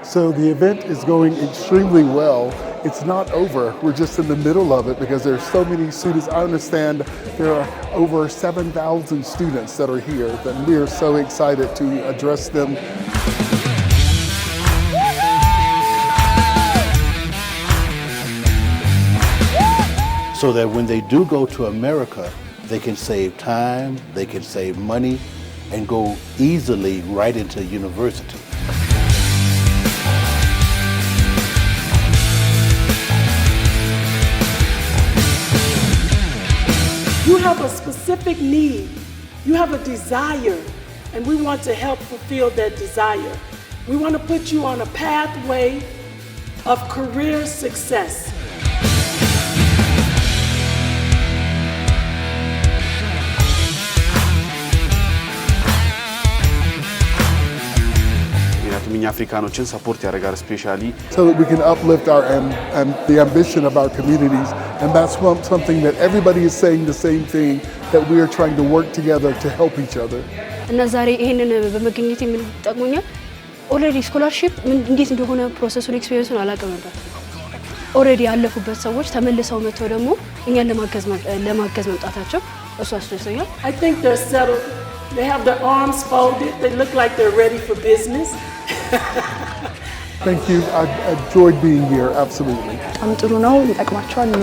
So the event is going extremely well. It's not over. We're just in the middle of it because there's so many students. I understand there are over 7,000 students that are here, and we are so excited to address them. So that when they do go to America, they can save time, they can save money, and go easily right into university. You have a specific need, you have a desire, and we want to help fulfill that desire. We want to put you on a pathway of career success. እኛ አፍሪካኖችን ሰፖርት ያደርጋል especially so that we can uplift our and the ambition of our communities, and that's something that everybody is saying the same thing, that we are trying to work together to help each other. እና ዛሬ ይሄንን በመገኘት ምን ጠቅሞኛል? ኦልሬዲ ስኮላርሺፕ እንዴት እንደሆነ ፕሮሰሱን ኤክስፒሪየንሱን አላውቅም ነበር። ኦልሬዲ ያለፉበት ሰዎች ተመልሰው መጥተው ደግሞ እኛን ለማገዝ መምጣታቸው እሱ አስደሰኛል። I think they're settled. They have their arms folded. They look like they're ready for business. Thank you. I enjoyed being here, absolutely. በጣም ጥሩ ነው፣ ይጠቅማቸዋል ነው